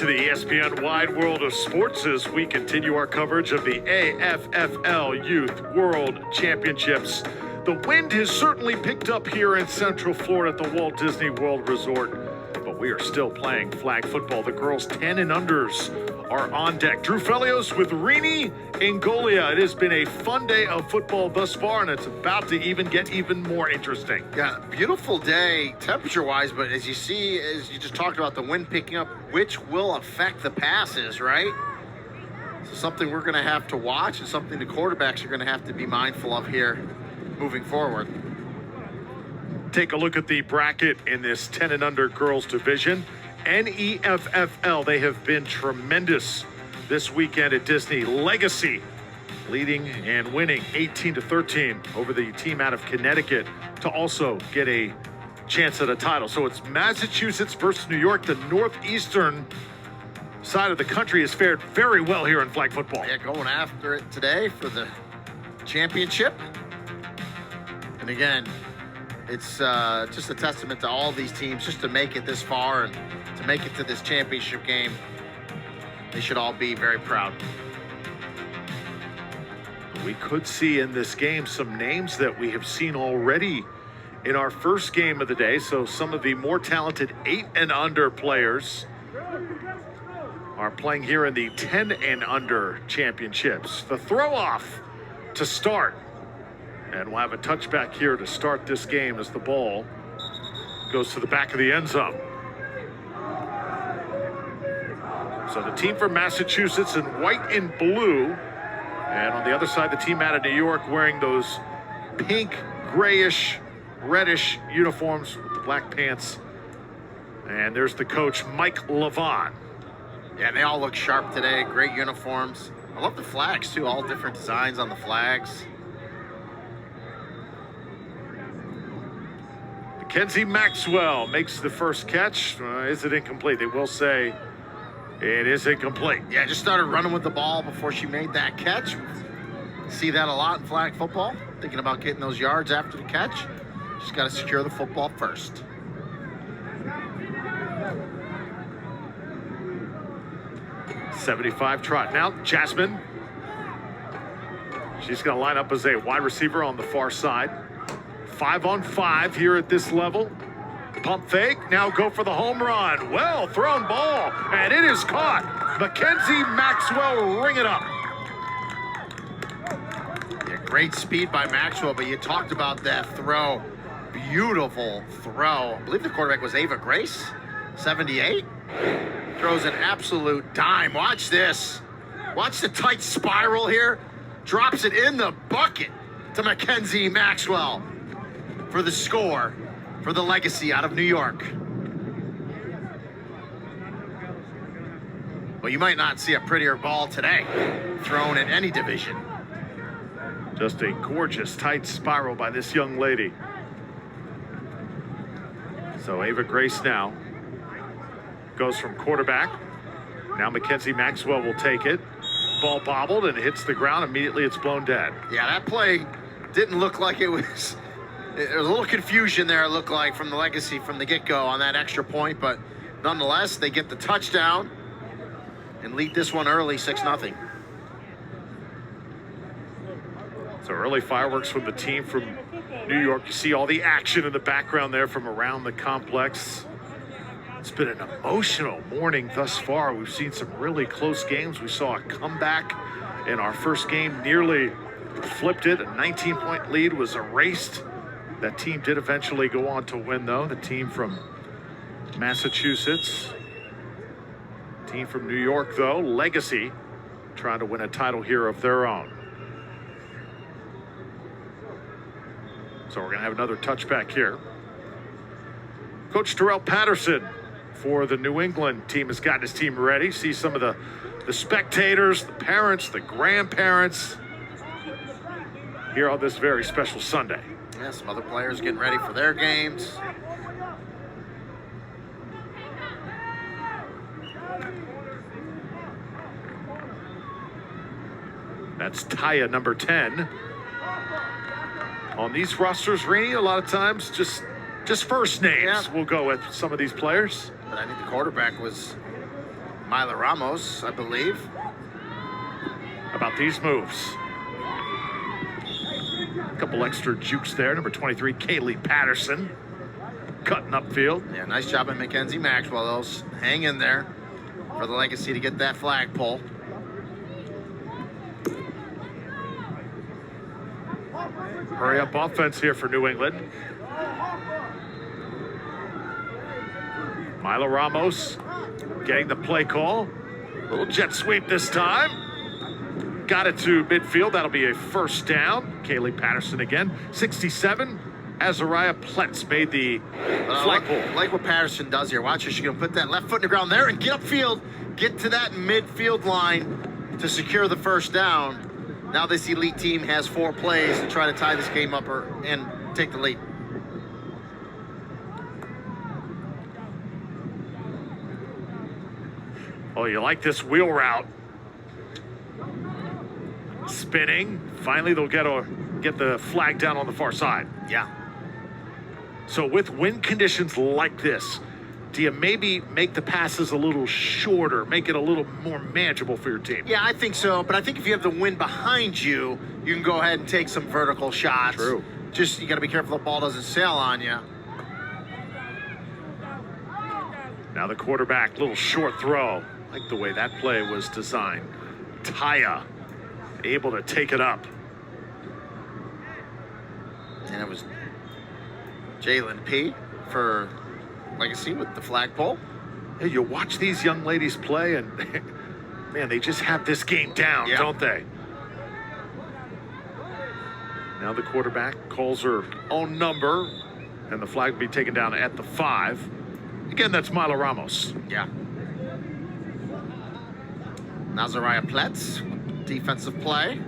to the ESPN Wide World of Sports as we continue our coverage of the AFFL Youth World Championships. The wind has certainly picked up here in Central Florida at the Walt Disney World Resort, but we are still playing flag football. The girls 10 and unders are on deck. Drew Felios with Rini Ingolia. It has been a fun day of football thus far, and it's about to get even more interesting. Yeah, beautiful day temperature-wise, but as you see, as you just talked about, the wind picking up, which will affect the passes, right? So something we're going to have to watch and something the quarterbacks are going to have to be mindful of here moving forward. Take a look at the bracket in this 10 and under girls division. NEFFL, they have been tremendous this weekend at Disney. Legacy leading and winning 18-13 over the team out of Connecticut to also get a chance at a title. So it's Massachusetts versus New York. The northeastern side of the country has fared very well here in flag football. Yeah, going after it today for the championship. And again, it's just a testament to all these teams just to make it this far and to make it to this championship game. They should all be very proud. We could see in this game some names that we have seen already in our first game of the day. So some of the more talented 8 and under players are playing here in the 10 and under championships. The throw off to start. And we'll have a touchback here to start this game as the ball goes to the back of the end zone. So the team from Massachusetts in white and blue. And on the other side, the team out of New York wearing those pink, grayish, reddish uniforms with the black pants. And there's the coach, Mike Levon. Yeah, they all look sharp today. Great uniforms. I love the flags, too. All different designs on the flags. Mackenzie Maxwell makes the first catch. Is it incomplete? They will say it is incomplete. Yeah, just started running with the ball before she made that catch. See that a lot in flag football. Thinking about getting those yards after the catch. Just got to secure the football first. .75 trot. Now Jasmine. She's going to line up as a wide receiver on the far side. 5-on-5 here at this level. Pump fake, now go for the home run. Well thrown ball, and it is caught. Mackenzie Maxwell, ring it up. Yeah, great speed by Maxwell, but you talked about that throw. Beautiful throw. I believe the quarterback was Ava Grace, 78. Throws an absolute dime. Watch this. Watch the tight spiral here. Drops it in the bucket to Mackenzie Maxwell for the score for the Legacy out of New York. Well, you might not see a prettier ball today thrown in any division. Just a gorgeous tight spiral by this young lady. So Ava Grace now goes from quarterback. Now Mackenzie Maxwell will take it. Ball bobbled and hits the ground. Immediately it's blown dead. Yeah, that play didn't look like it was... There was a little confusion there, it looked like, from the Legacy from the get-go on that extra point, but nonetheless, they get the touchdown and lead this one early, 6-0. So early fireworks from the team from New York. You see all the action in the background there from around the complex. It's been an emotional morning thus far. We've seen some really close games. We saw a comeback in our first game, nearly flipped it. A 19-point lead was erased. That team did eventually go on to win, though. The team from Massachusetts. Team from New York, though, Legacy, trying to win a title here of their own. So we're going to have another touchback here. Coach Terrell Patterson for the New England team has gotten his team ready. See some of the spectators, the parents, the grandparents here on this very special Sunday. Yeah, some other players getting ready for their games. That's Taya, number 10. On these rosters, Rini, a lot of times just first names. Yeah. We'll go with some of these players. But I think the quarterback was Myla Ramos, I believe. How about these moves? A couple extra jukes there. Number 23, Kaylee Patterson, cutting upfield. Yeah, nice job by Mackenzie Maxwell. Those hang in there for the Legacy to get that flagpole. Hurry up offense here for New England. Myla Ramos getting the play call. Little jet sweep this time. Got it to midfield. That'll be a first down. Kaylee Patterson again. 67. Azariah Pletz made the flagpole. Like what Patterson does here. Watch her. She's going to put that left foot in the ground there and get upfield. Get to that midfield line to secure the first down. Now this elite team has 4 plays to try to tie this game up and take the lead. Oh, you like this wheel route. Spinning. Finally, they'll get the flag down on the far side. Yeah. So with wind conditions like this, do you maybe make the passes a little shorter, make it a little more manageable for your team? Yeah, I think so. But I think if you have the wind behind you, you can go ahead and take some vertical shots. True. Just, you got to be careful the ball doesn't sail on you. Now the quarterback, little short throw. I like the way that play was designed. Taya able to take it up. And it was Jalen P. for Legacy with the flagpole. Hey, you watch these young ladies play, and man, they just have this game down, don't they? Now the quarterback calls her own number, and the flag will be taken down at the 5. Again, that's Myla Ramos. Yeah. Azariah Pletz, defensive play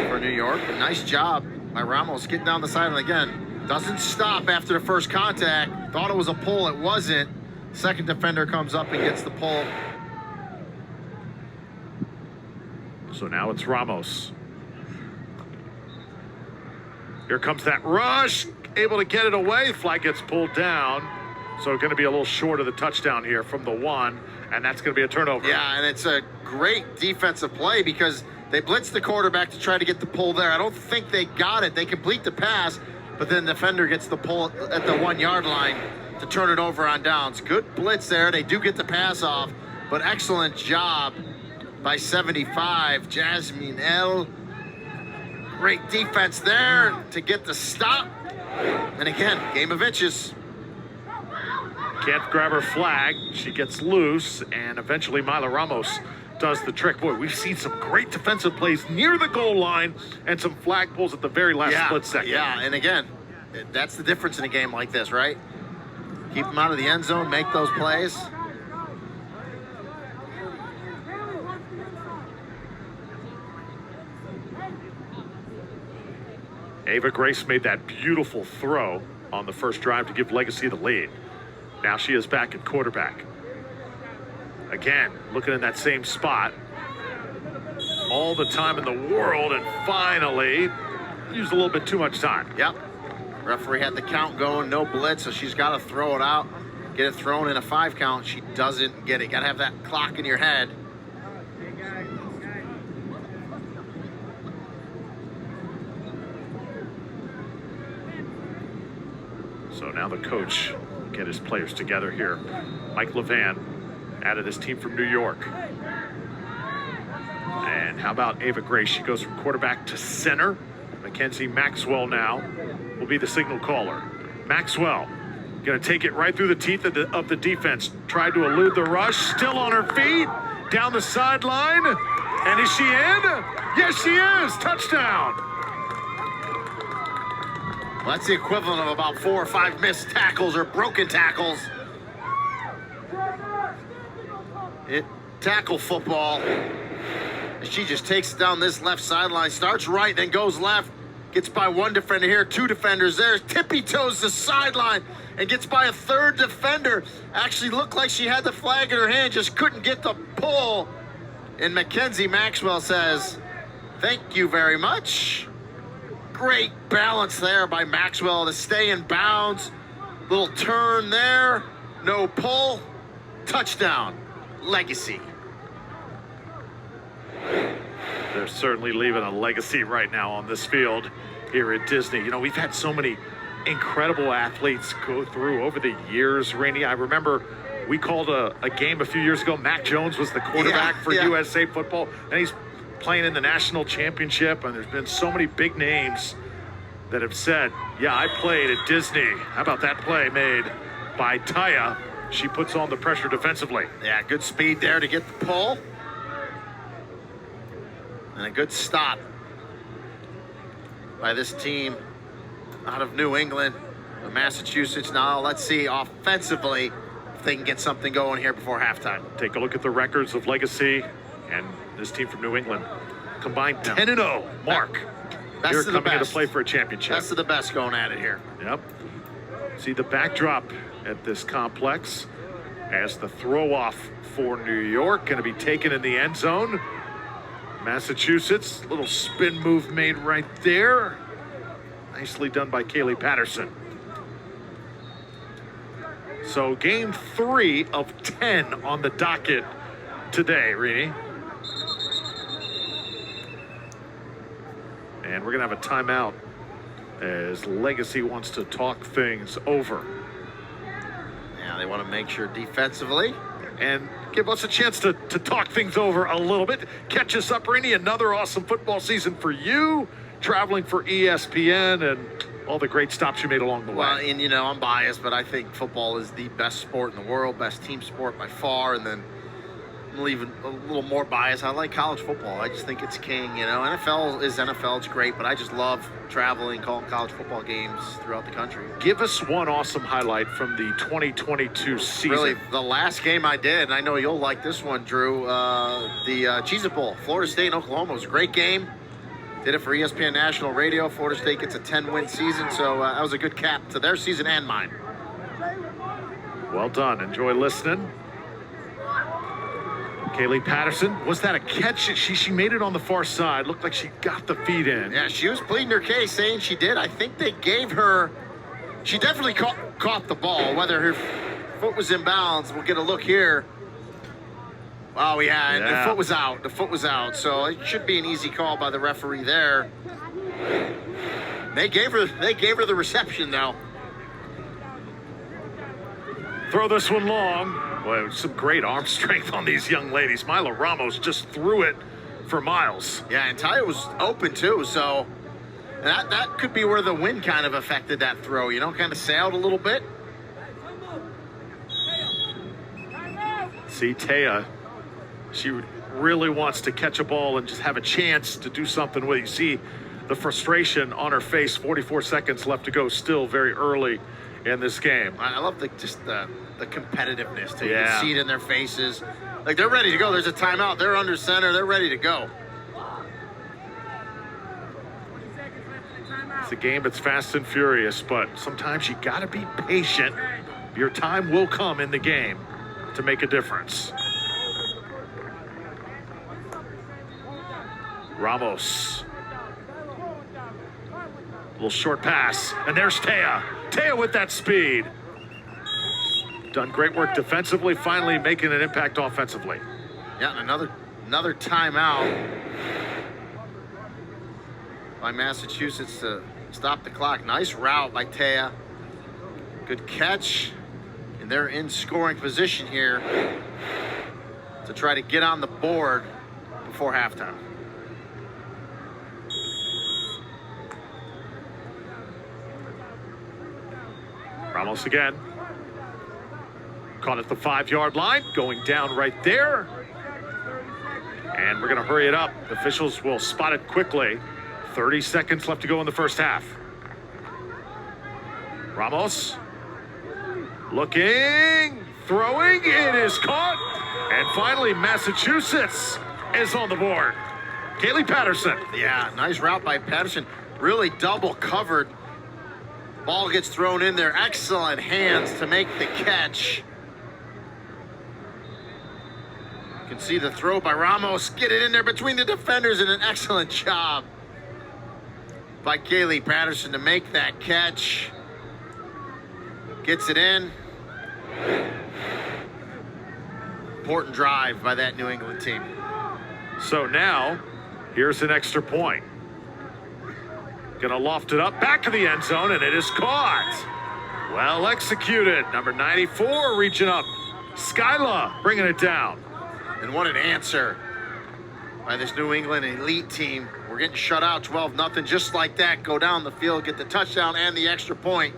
for New York. A nice job by Ramos getting down the sideline again. Doesn't stop after the first contact. Thought it was a pull, it wasn't. Second defender comes up and gets the pull. So now it's Ramos. Here comes that rush. Able to get it away. Flag gets pulled down. So going to be a little short of the touchdown here from the 1. And that's going to be a turnover. Yeah, and it's a great defensive play because they blitzed the quarterback to try to get the pull there. I don't think they got it. They complete the pass, but then the defender gets the pull at the 1-yard line to turn it over on downs. Good blitz there. They do get the pass off, but excellent job by 75, Jasmine L. Great defense there to get the stop. And again, game of inches. Can't grab her flag. She gets loose, and eventually Myla Ramos does the trick. Boy, we've seen some great defensive plays near the goal line and some flag pulls at the very last split second. Yeah, and again, that's the difference in a game like this, right? Keep them out of the end zone, make those plays. Ava Grace made that beautiful throw on the first drive to give Legacy the lead. Now she is back at quarterback. Again, looking in that same spot. All the time in the world, and finally used a little bit too much time. Yep. Referee had the count going, no blitz, so she's got to throw it out, get it thrown in a 5 count. She doesn't get it. Got to have that clock in your head. So now the coach get his players together here. Mike Levan added his team from New York. And how about Ava Grace? She goes from quarterback to center. Mackenzie Maxwell now will be the signal caller. Maxwell going to take it right through the teeth of the defense. Tried to elude the rush. Still on her feet. Down the sideline. And is she in? Yes, she is. Touchdown. Well, that's the equivalent of about 4 or 5 missed tackles or broken tackles. Tackle football. She just takes it down this left sideline, starts right, then goes left, gets by 1 defender here, 2 defenders there, tippy toes the sideline, and gets by a 3rd defender. Actually looked like she had the flag in her hand, just couldn't get the pull. And Mackenzie Maxwell says, "Thank you very much." Great balance there by Maxwell to stay in bounds. Little turn there, no pull, touchdown. legacy. They're certainly leaving a legacy right now on this field here at Disney. You know, we've had so many incredible athletes go through over the years, Rainey. I remember we called a game a few years ago. Mac Jones was the quarterback for USA football, and he's playing in the national championship, and there's been so many big names that have said, yeah, I played at Disney. How about that play made by Taya? She puts on the pressure defensively. Yeah, good speed there to get the pull. And a good stop by this team out of New England, Massachusetts. Now let's see offensively if they can get something going here before halftime. Take a look at the records of Legacy and this team from New England. Combined 10-0 mark. Best They're of the coming in best. to play for a championship. Best of the best going at it here. Yep. See the backdrop at this complex as the throw off for New York going to be taken in the end zone. Massachusetts, little spin move made right there. Nicely done by Kaylee Patterson. So game 3 of 10 on the docket today, Rini. And we're gonna have a timeout as Legacy wants to talk things over. Yeah, they want to make sure defensively. And give us a chance to talk things over a little bit. Catch us up, Rainey. Another awesome football season for you, traveling for ESPN and all the great stops you made along the way. Well, and you know, I'm biased, but I think football is the best sport in the world, best team sport by far. And then I'm even a little more biased. I like college football. I just think it's king. You know, NFL is NFL. It's great, but I just love traveling, calling college football games throughout the country. Give us one awesome highlight from the 2022 season. Really, the last game I did, and I know you'll like this one, Drew, the Cheez-It Bowl, Florida State and Oklahoma. It was a great game. Did it for ESPN National Radio. Florida State gets a 10-win season, so that was a good cap to their season and mine. Well done. Enjoy listening. Kaylee Patterson, was that a catch? She made it on the far side. Looked like she got the feet in. Yeah, she was pleading her case, saying she did. I think they gave her, she definitely caught the ball. Whether her foot was in bounds, we'll get a look here. Oh, yeah, and the foot was out. The foot was out, so it should be an easy call by the referee there. They gave her the reception, though. Throw this one long. Boy, some great arm strength on these young ladies. Mila Ramos just threw it for miles. Yeah, and Taya was open too, so that could be where the wind kind of affected that throw, you know, kind of sailed a little bit. See, Taya, she really wants to catch a ball and just have a chance to do something with it. You see the frustration on her face, 44 seconds left to go, still very early in this game. I love the competitiveness too. You Yeah. can see it in their faces. Like they're ready to go. There's a timeout. They're under center. They're ready to go. It's a game that's fast and furious, but sometimes you got to be patient. Your time will come in the game to make a difference. Ramos. A little short pass, and there's Taya. Taya with that speed. Done great work defensively, finally making an impact offensively. Yeah, and another timeout by Massachusetts to stop the clock. Nice route by Taya. Good catch. And they're in scoring position here to try to get on the board before halftime. Ramos again. Caught at the 5-yard line, going down right there. And we're going to hurry it up. Officials will spot it quickly. 30 seconds left to go in the first half. Ramos looking, throwing, it is caught. And finally, Massachusetts is on the board. Kaylee Patterson. Yeah, nice route by Patterson. Really double covered. Ball gets thrown in there. Excellent hands to make the catch. You can see the throw by Ramos. Get it in there between the defenders, and an excellent job by Kaylee Patterson to make that catch. Gets it in. important drive by that New England team. So now, here's an extra point. Gonna loft it up, back to the end zone, and it is caught. Well executed. Number 94 reaching up. Skyla bringing it down. And what an answer by this New England elite team. We're getting shut out 12-0, just like that. Go down the field, get the touchdown and the extra point.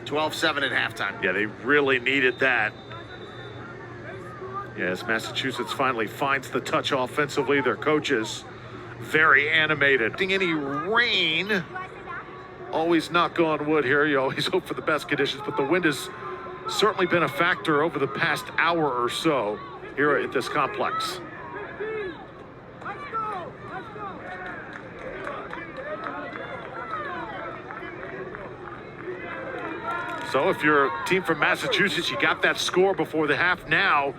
12-7 at halftime. Yeah, they really needed that. Yes, Massachusetts finally finds the touch offensively. Their coaches very animated. Any rain, always knock on wood here. You always hope for the best conditions, but the wind has certainly been a factor over the past hour or so here at this complex. So if you're a team from Massachusetts, you got that score before the half. Now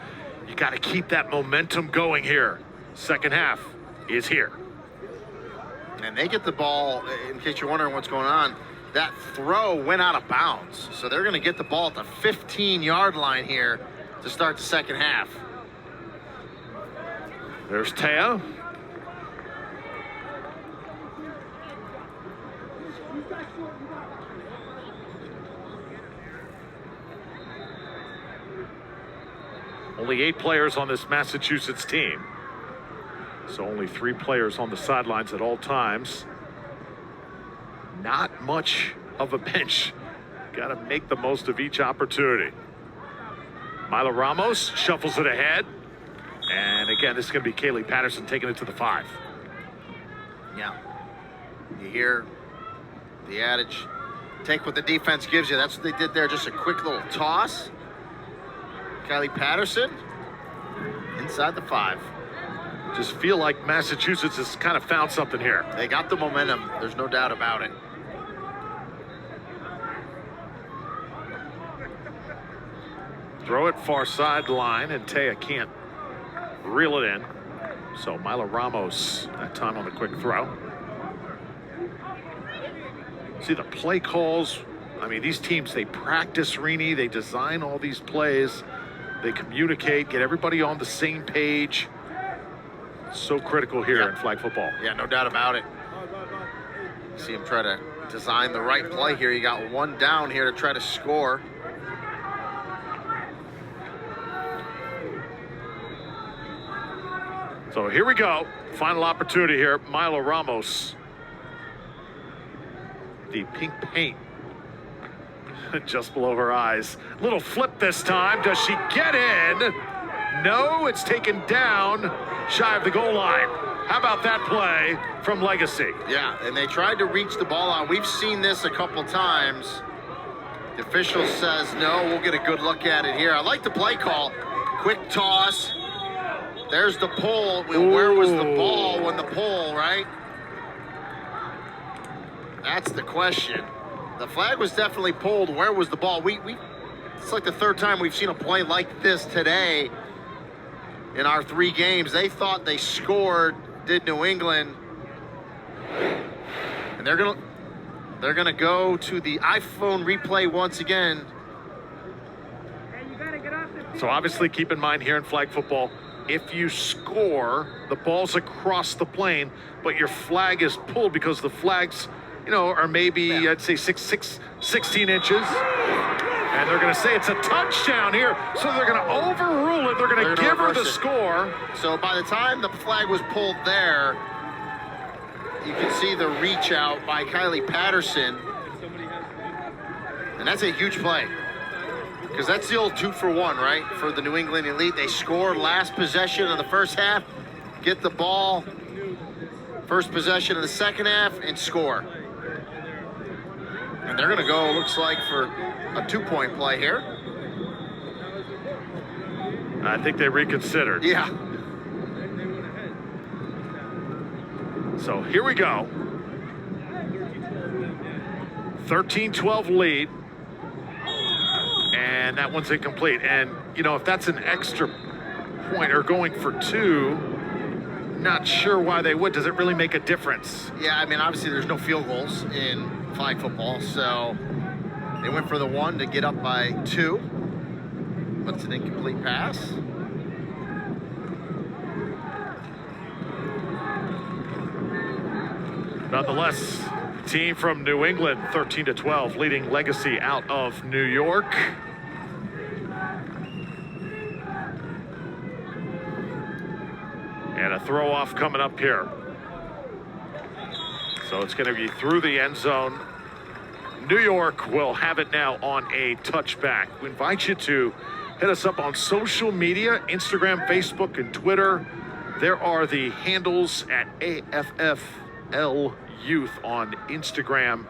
you got to keep that momentum going here. Second half is here. And they get the ball, in case you're wondering what's going on, that throw went out of bounds. So they're going to get the ball at the 15-yard line here to start the second half. There's Taya. Only 8 players on this Massachusetts team. So only 3 players on the sidelines at all times. Not much of a bench. Got to make the most of each opportunity. Milo Ramos shuffles it ahead. And again, this is going to be Kaylee Patterson taking it to the 5. Yeah. You hear the adage, take what the defense gives you. That's what they did there, just a quick little toss. Kylie Patterson inside the 5. Just feel like Massachusetts has kind of found something here. They got the momentum. There's no doubt about it. Throw it far sideline, and Taya can't reel it in. So Milo Ramos, that time on the quick throw. See the play calls. I mean, these teams, they practice, Rini. They design all these plays. They communicate, get everybody on the same page. So critical here in flag football. Yeah, no doubt about it. See him try to design the right play here. You got one down here to try to score. So here we go. Final opportunity here. Milo Ramos. The pink paint just below her eyes. Little flip this time. Does she get in? No, it's taken down shy of the goal line. How about that play from Legacy? Yeah, and they tried to reach the ball out. We've seen this a couple times. The official says, no, we'll get a good look at it here. I like the play call. Quick toss. There's the pull. Where was the ball when the pull, right? That's the question. The flag was definitely pulled. Where was the ball? It's like the third time we've seen a play like this today in our 3 games. They thought they scored, did New England. And they're gonna go to the iPhone replay once again. So obviously keep in mind here in flag football, if you score, the ball's across the plane, but your flag is pulled because the flags, you know, are maybe, I'd say 16 inches. And they're going to say it's a touchdown here. So they're going to overrule it. They're going to give her the score. So by the time the flag was pulled there, you can see the reach out by Kylie Patterson. And that's a huge play. Because that's the old 2-for-1, right? For the New England Elite. They scored last possession of the first half, get the ball, first possession of the second half, and score. And they're going to go, looks like, for a 2-point play here. I think they reconsidered. Yeah. So here we go. 13-12 lead. And that one's incomplete. And, you know, if that's an extra point or going for 2, not sure why they would. Does it really make a difference? Yeah, I mean, obviously there's no field goals in flag football, so they went for the 1 to get up by 2. But it's an incomplete pass. Nonetheless, team from New England, 13-12, leading Legacy out of New York. And a throw off coming up here. So it's going to be through the end zone. New York will have it now on a touchback. We invite you to hit us up on social media, Instagram, Facebook, and Twitter. There are the handles at AFFL Youth on Instagram,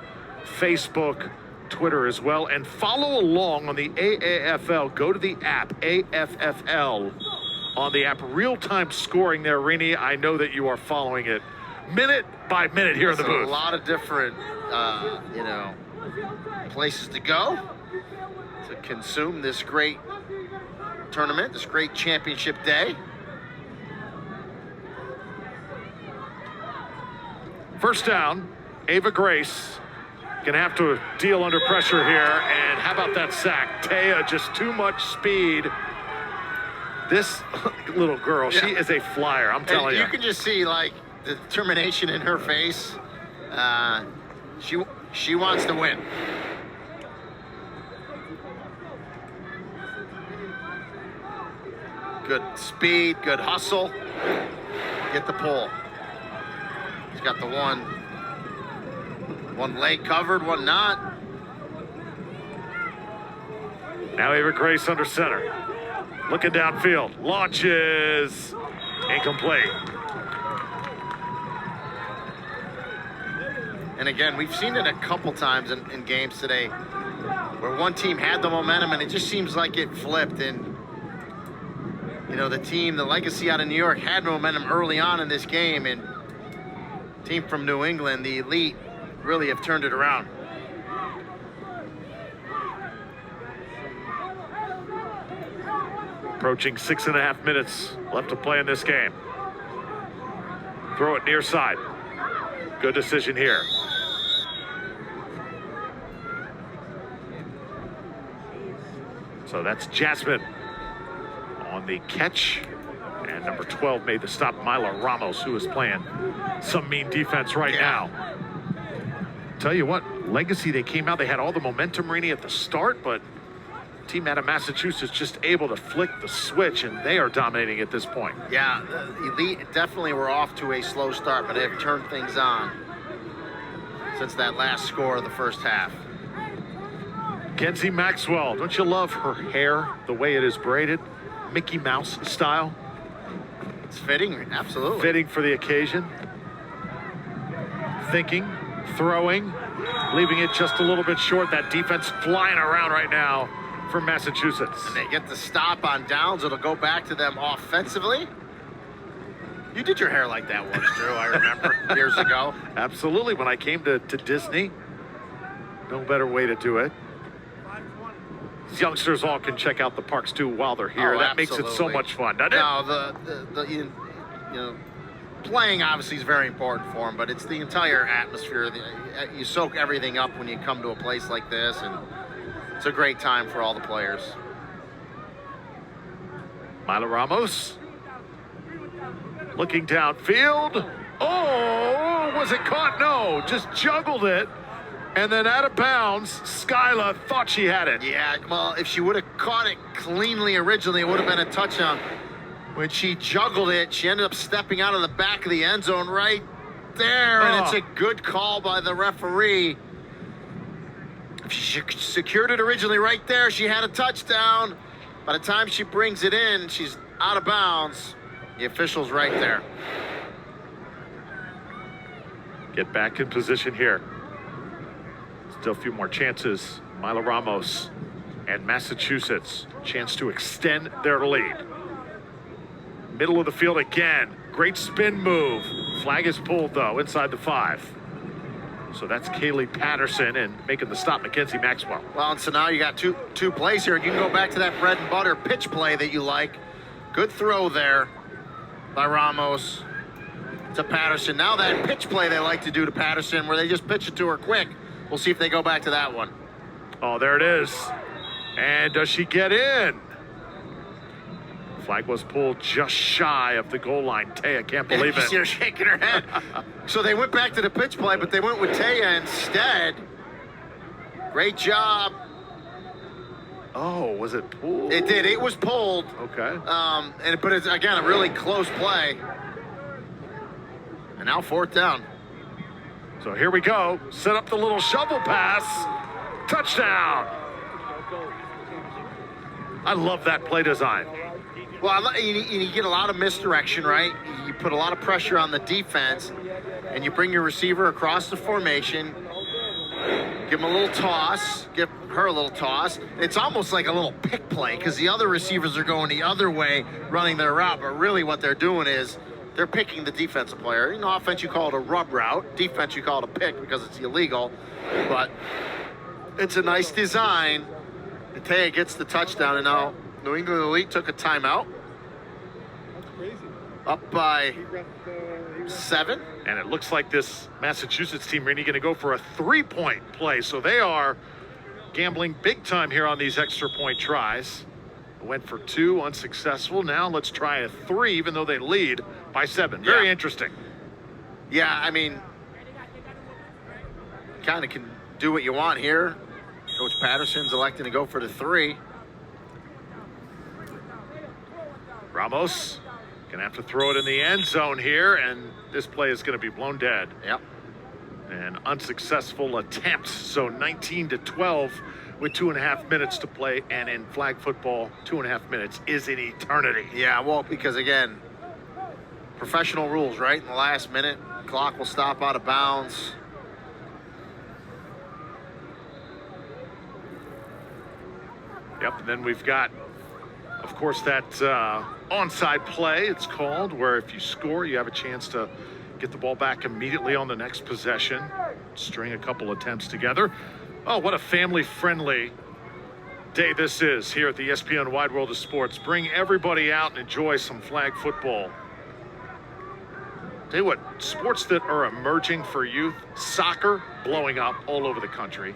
Facebook, Twitter as well. And follow along on the AAFL. Go to the app, AFFL, on the app. Real-time scoring there, Rini. I know that you are following it minute by minute here in the booth. A lot of different, places to go to consume this great tournament, this great championship day. First down, Ava Grace gonna have to deal under pressure here. And how about that sack? Taya, just too much speed. This little girl, she is a flyer, I'm telling you. You can just see, like, the determination in her face. She wants to win. Good speed, good hustle. Get the pull. He's got the one leg covered, one not. Now Ava Grace under center. Looking downfield, launches, incomplete. And again, we've seen it a couple times in games today where one team had the momentum and it just seems like it flipped. And, the Legacy out of New York had momentum early on in this game, and team from New England, the Elite, really have turned it around. Approaching 6.5 minutes left to play in this game. Throw it near side. Good decision here. So that's Jasmine on the catch. And number 12 made the stop, Myla Ramos, who is playing some mean defense right now. Tell you what, Legacy, they came out, they had all the momentum, Rini, at the start, but team out of Massachusetts just able to flick the switch, and they are dominating at this point. Yeah, the Elite definitely were off to a slow start, but they've turned things on since that last score of the first half. Kenzie Maxwell, don't you love her hair, the way it is braided? Mickey Mouse style. It's fitting, absolutely. Fitting for the occasion. Thinking, throwing, leaving it just a little bit short. That defense flying around right now for Massachusetts. And they get the stop on downs. It'll go back to them offensively. You did your hair like that once, Drew, I remember, years ago. Absolutely, when I came to Disney. No better way to do it. These youngsters all can check out the parks too while they're here. Oh, that makes it so much fun, doesn't it? No, playing obviously is very important for them, but it's the entire atmosphere. You soak everything up when you come to a place like this, and it's a great time for all the players. Myla Ramos looking downfield. Oh, was it caught? No, just juggled it. And then out of bounds, Skyla thought she had it. Yeah, well, if she would have caught it cleanly originally, it would have been a touchdown. When she juggled it, she ended up stepping out of the back of the end zone right there, and it's a good call by the referee. If she secured it originally right there, she had a touchdown. By the time she brings it in, she's out of bounds. The official's right there. Get back in position here. Still a few more chances. Myla Ramos and Massachusetts, chance to extend their lead. Middle of the field again. Great spin move. Flag is pulled, though, inside the 5. So that's Kaylee Patterson and making the stop, Mackenzie Maxwell. Well, and so now you got two plays here, and you can go back to that bread and butter pitch play that you like. Good throw there by Ramos to Patterson. Now that pitch play they like to do to Patterson, where they just pitch it to her quick. We'll see if they go back to that one. Oh, there it is. And does she get in? Flag was pulled just shy of the goal line. Taya can't believe You it. see her shaking her head. So they went back to the pitch play, but they went with Taya instead. Great job. Oh, was it pulled? It did. It was pulled. Okay. But it's, again, a really close play. And now 4th down. So here we go. Set up the little shovel pass. Touchdown. I love that play design. Well, you get a lot of misdirection, right? You put a lot of pressure on the defense, and you bring your receiver across the formation, give him a little toss, give her a little toss. It's almost like a little pick play because the other receivers are going the other way, running their route, but really what they're doing is they're picking the defensive player. In offense, you call it a rub route. Defense, you call it a pick because it's illegal, but it's a nice design. And Taya gets the touchdown, and now New England Elite took a timeout. Up by 7. And it looks like this Massachusetts team really going to go for a 3-point play. So they are gambling big time here on these extra point tries. Went for 2, unsuccessful. Now let's try a 3, even though they lead by 7. Very interesting. Yeah, I mean, kind of can do what you want here. Coach Patterson's electing to go for the 3. Ramos gonna have to throw it in the end zone here, and this play is gonna be blown dead. Yep. An unsuccessful attempt. So 19-12 with 2.5 minutes to play, and in flag football, 2.5 minutes is an eternity. Yeah, well, because again, professional rules, right? In the last minute, clock will stop out of bounds. Yep, and then we've got, of course, that onside play, it's called, where if you score, you have a chance to get the ball back immediately on the next possession. String a couple attempts together. Oh, what a family-friendly day this is here at the ESPN Wide World of Sports. Bring everybody out and enjoy some flag football. Tell you what, sports that are emerging for youth, soccer blowing up all over the country.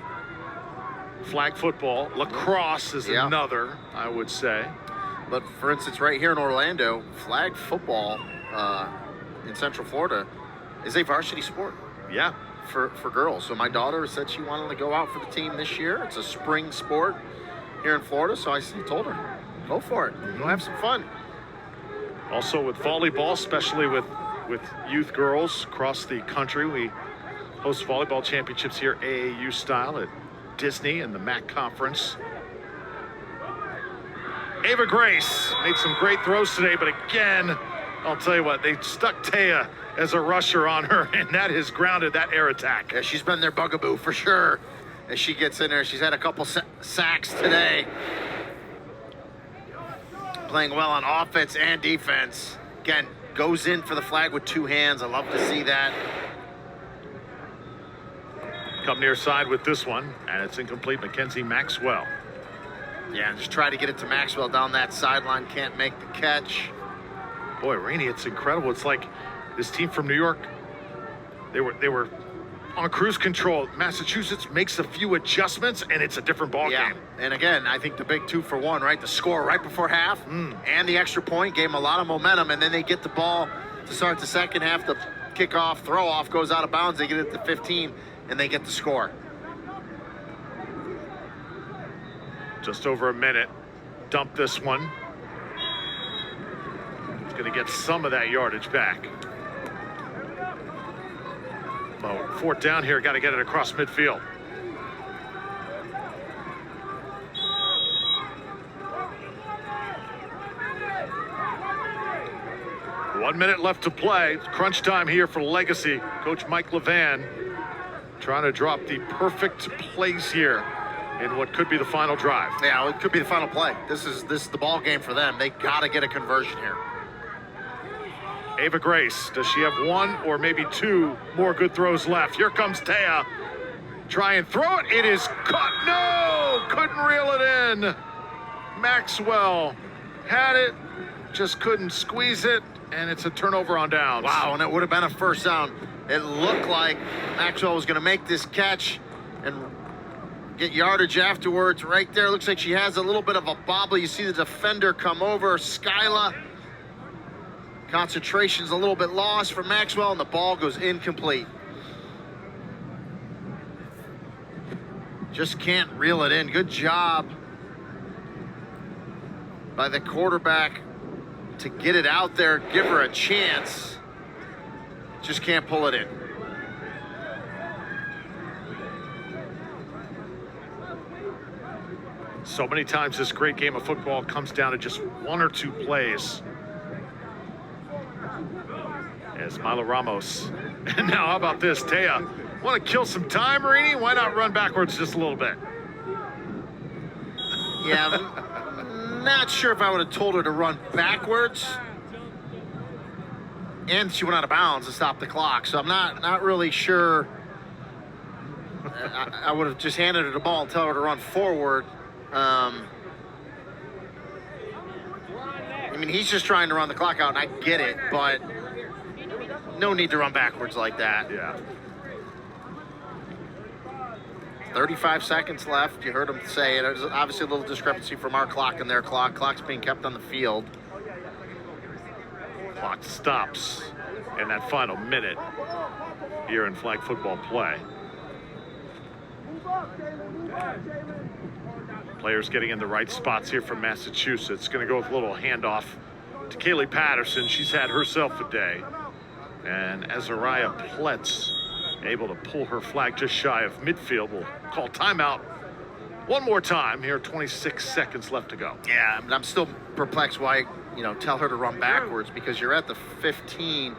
Flag football, lacrosse is another, I would say. But for instance, right here in Orlando, flag football in Central Florida is a varsity sport. Yeah. For girls. So my daughter said she wanted to go out for the team this year. It's a spring sport here in Florida. So I told her, go for it. Go have some fun. Also with volleyball, especially with youth girls across the country, we host volleyball championships here AAU style at Disney and the MAC conference. Ava Grace made some great throws today, but again, I'll tell you what, they stuck Taya as a rusher on her, and that has grounded that air attack. Yeah, she's been their bugaboo for sure. As she gets in there, she's had a couple sacks today. Playing well on offense and defense. Again, goes in for the flag with 2 hands. I love to see that. Come near side with this one, and it's incomplete. Mackenzie Maxwell. Yeah, just try to get it to Maxwell down that sideline. Can't make the catch. Boy, Rainey, it's incredible. It's like this team from New York, they were on cruise control. Massachusetts makes a few adjustments, and it's a different ball game. And again, I think the big 2-for-1, right? The score right before half and the extra point gave them a lot of momentum, and then they get the ball to start the second half. The kickoff, throw-off goes out of bounds. They get it to 15, and they get the score. Just over a minute. Dump this one. It's going to get some of that yardage back. Well, 4th down here, got to get it across midfield. One minute left to play. Crunch time here for Legacy. Coach Mike Levan trying to drop the perfect plays here in what could be the final drive. Yeah, it could be the final play. This is the ball game for them. They got to get a conversion here. Ava Grace, does she have 1 or maybe 2 more good throws left? Here comes Taya. Try and throw it. It is caught. No! Couldn't reel it in. Maxwell had it, just couldn't squeeze it, and it's a turnover on downs. Wow, and it would have been a first down. It looked like Maxwell was going to make this catch and get yardage afterwards. Right there, looks like she has a little bit of a bobble. You see the defender come over, Skyla. Concentration's a little bit lost for Maxwell, and the ball goes incomplete. Just can't reel it in. Good job by the quarterback to get it out there, give her a chance. Just can't pull it in. So many times this great game of football comes down to just one or two plays. As Milo Ramos. And now how about this, Taya? Want to kill some time, Marini? Why not run backwards just a little bit? Yeah, I'm not sure if I would have told her to run backwards. And she went out of bounds to stop the clock, so I'm not really sure. I would have just handed her the ball and tell her to run forward. I mean, he's just trying to run the clock out, and I get it, but no need to run backwards like that. Yeah. 35 seconds left. You heard him say it. There's obviously a little discrepancy from our clock and their clock. Clock's being kept on the field. Clock stops in that final minute here in flag football play. Players getting in the right spots here from Massachusetts. Going to go with a little handoff to Kaylee Patterson. She's had herself a day. And Azariah Pletz able to pull her flag just shy of midfield. Will call timeout one more time here. 26 seconds left to go. Yeah, but I'm still perplexed why, tell her to run backwards, because you're at the 15.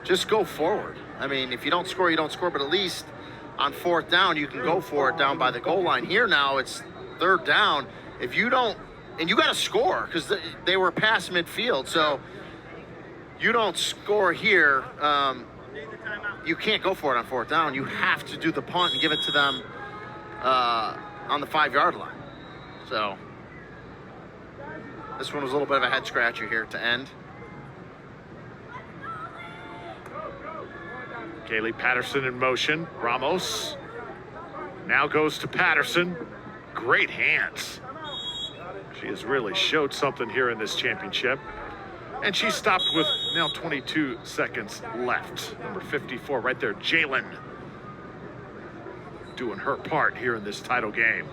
Just go forward. I mean, if you don't score, you don't score, but at least on fourth down, you can go for it down by the goal line. Here now, it's third down. If you don't, and you got to score because they were past midfield, so you don't score here, you can't go for it on fourth down. You have to do the punt and give it to them on the 5-yard line. So this one was a little bit of a head scratcher here to end. Kaylee Patterson in motion. Ramos now goes to Patterson. Great hands. She has really showed something here in this championship. And she stopped with now 22 seconds left. Number 54 right there, Jalen, doing her part here in this title game.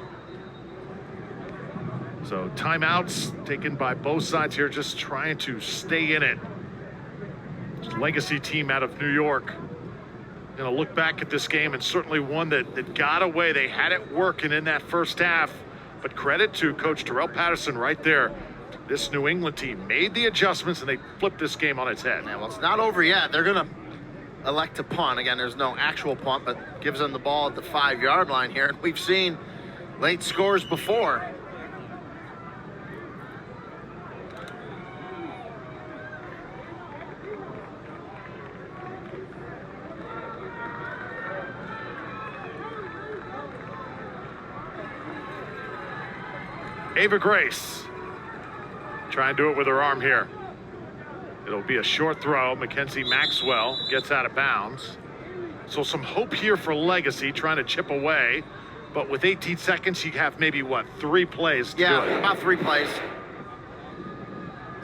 So timeouts taken by both sides here, just trying to stay in it. Legacy team out of New York. Gonna look back at this game, and certainly one that got away. They had it working in that first half, but credit to Coach Terrell Patterson right there. This New England team made the adjustments, and they flipped this game on its head. Yeah, well, it's not over yet. They're going to elect to punt. Again, there's no actual punt, but gives them the ball at the 5-yard line here. And we've seen late scores before. Ava Grace. Try and do it with her arm here. It'll be a short throw. Mackenzie Maxwell gets out of bounds. So some hope here for Legacy, trying to chip away. But with 18 seconds, you have maybe, 3 plays to do it. About 3 plays.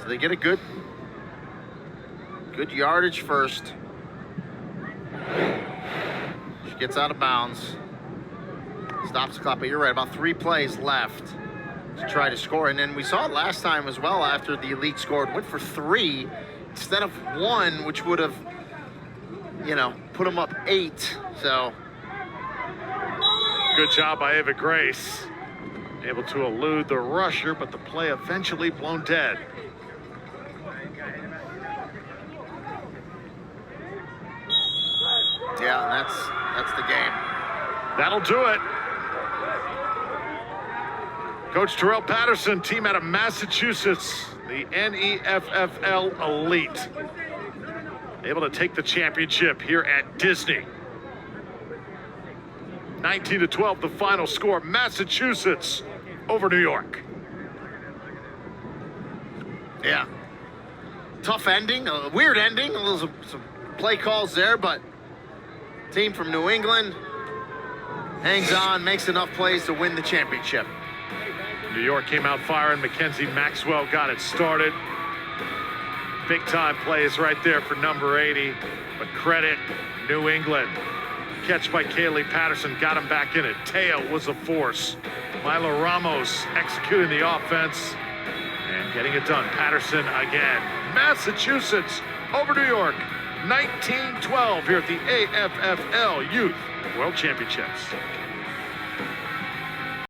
So they get a good yardage first. She gets out of bounds. Stops the clock, but you're right, about 3 plays left to try to score. And then we saw it last time as well after the Elite scored. Went for 3 instead of 1, which would have, put them up 8. So good job by Ava Grace. Able to elude the rusher, but the play eventually blown dead. Yeah, and that's the game. That'll do it. Coach Terrell Patterson, team out of Massachusetts, the NEFFL Elite, able to take the championship here at Disney. 19-12, the final score. Massachusetts over New York. Yeah. Tough ending, a weird ending. Some play calls there, but team from New England Hangs on, makes enough plays to win the championship. New York came out firing. Mackenzie Maxwell got it started. Big time plays right there for number 80. But credit New England. Catch by Kaylee Patterson got him back in it. Teo was a force. Milo Ramos executing the offense and getting it done. Patterson again. Massachusetts over New York. 19-12 here at the AFFL Youth World Championships.